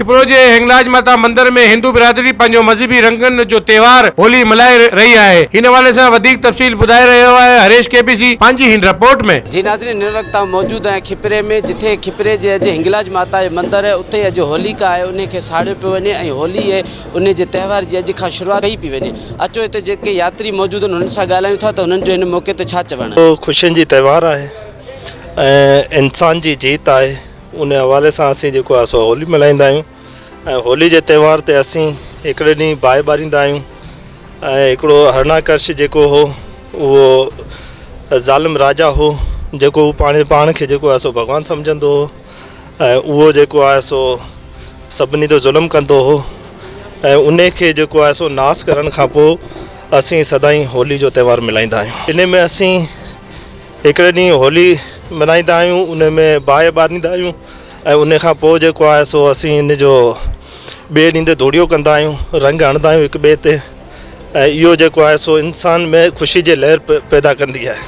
खिपरो जे हिंगलाज माता मंदिर में हिंदू बिरादरी पंहिंजो मज़हबी रंगन जो त्योहार होली मल्हाए रही है। इन हवाले से वधीक तफ़सील ॿुधाए रहियो आहे हरेश केबीसी पंहिंजी हिन रिपोर्ट में। जी नाज़रीन, हिन वक्त मौजूद है खिपरे में, जिथे खिपरे जे अॼु हिंगलाज माता जो मंदिर है, उते अॼु होलिका है उनखे साड़ियो पियो वञे ऐं होली है उन जे त्योहार जी अॼु खां शुरूआत कई पई वञे। अचो हिते जेके यात्री मौजूद आहिनि उन्हनि सां ॻाल्हायूं था त उन्हनि जो हिन मौके ते छा चवणु आहे। ख़ुशियुनि जी त्योहार आहे ऐं इंसान जी जीत आहे। उन हवाले सां असीं जेको आहे सो होली मल्हाईंदा आहियूं ऐं होली जे त्योहार ते असीं हिकिड़े ॾींहुं बाहि ॿारींदा आहियूं ऐं हिकिड़ो हरणाकश जेको हो उहो ज़ालिम राजा हो जेको पाण खे जेको आहे सो भॻवानु सम्झंदो हो ऐं उहो जेको आहे सो सभिनी ते ज़ुल्म कंदो हो ऐं उन खे जेको आहे सो नास करण खां पोइ असीं सदाईं होली जो त्योहार मल्हाईंदा आहियूं। इन में असीं हिकिड़े ॾींहुं होली मल्हाईंदा आहियूं, उन में बाहि ॿारींदा आहियूं ऐं उन खां पोइ जेको आहे सो असीं इन जो ॿिए ॾींहं ते धोड़ियो कंदा आहियूं, रंग हणंदा आहियूं हिक ॿिए ते ऐं इहो जेको आहे सो इंसान में ख़ुशी जी लहर पैदा कंदी आहे।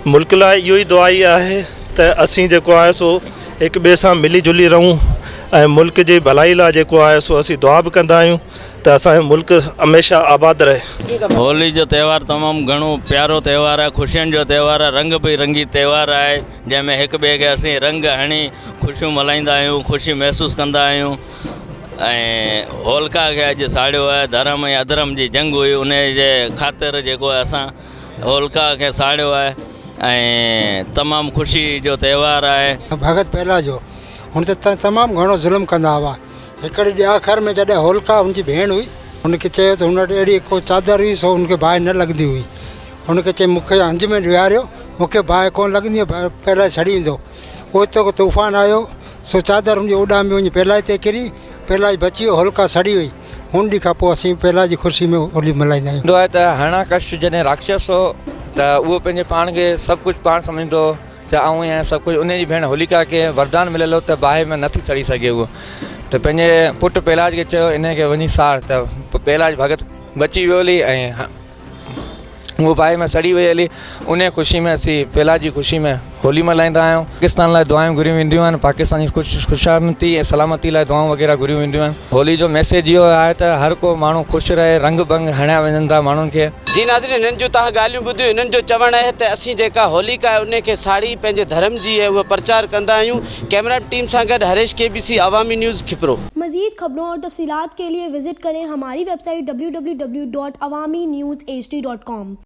मुल्क लाइ इहो ई दुआ ई आहे त असीं जेको आहे सो हिक ॿिए सां मिली जुली रहूं ऐं मुल्क जी भलाई लाइ जेको आहे सो असीं दुआ बि कंदा आहियूं त असांजो मुल्क हमेशा आबाद रहे। होली जो त्यौहार तमामु घणो प्यारो त्यौहार आहे, ख़ुशियुनि जो त्यौहार आहे, रंग बिरंगी त्यौहार आहे जंहिंमें हिक ॿिए खे असीं रंग हणी ख़ुशियूं मल्हाईंदा आहियूं, ख़ुशी महसूसु कंदा आहियूं। ऐं होलिका खे अॼु साड़ियो आहे, धर्म ऐं अधर्म जी जंग हुई, उन जे ख़ातिर जेको आहे असां होलिका खे साड़ियो आहे ऐं तमामु ख़ुशी जो त्यौहार आहे। भगत पहला जो हुन ते तमामु घणो ज़ुल्म कंदा हुआ। हिकिड़े ॾींहुं आख़िर में जॾहिं होलिका हुनजी भेण हुई, हुनखे चयो त हुन वटि अहिड़ी को चादर हुई सो हुनखे बाहि न लॻंदी हुई। हुनखे चई मूंखे हंज में विहारियो, मूंखे बाहि कोन लॻंदी आहे, पहला छॾी वेंदो। ओतिरो को तूफ़ान आयो सो चादर हुनजी उॾामी वञी पहला ते किरी, पहला बची वियो, होलिका सड़ी वई। हुन ॾींहं खां पोइ असीं पहला जी ख़ुशी में होली मल्हाईंदा आहियूं। आहे त हरणाकश जॾहिं राक्षस हो त उहो पंहिंजे पाण खे सभु कुझु पाण सम्झंदो हो त आऊं ऐं सभु कुझु। उन जी भेण होलिका खे वरदान मिलियल हो त बाहि में नथी सड़ी सघे उहो, त पंहिंजे पुटु पहलाज खे चयो इनखे वञी साड़, त पहलाज भगत बची वियो हली ऐं उहो बाहि में सड़ी वई हली। उन ख़ुशी में असीं पहलाज जी ख़ुशी में होली मल्हाईंदा आहियूं। पाकिस्तान लाइ दुआऊं घुरियूं वेंदियूं आहिनि, पाकिस्तान जी ख़ुशहामती ऐं सलामती लाइ दुआऊं वग़ैरह घुरियूं वेंदियूं आहिनि। होली जो मैसेज इहो आहे त हर को माण्हू ख़ुशि रहे, रंग बंग हणिया वञनि था माण्हुनि खे। जी नाज़रीन, हिननि जूं तव्हां ॻाल्हियूं ॿुधियूं। हिननि जो चवणु आहे त असीं जेका होलिका आहे उनखे साड़ी पंहिंजे धर्म जी है उहा प्रचार कंदा आहियूं। कैमरा टीम सां गॾु हरेश केबीसी अवामी न्यूज़ खिपरो। मज़ीद खबरों और तफसीलात के लिए विजिट करें हमारी वेबसाइट www.awamiNewsHD.com।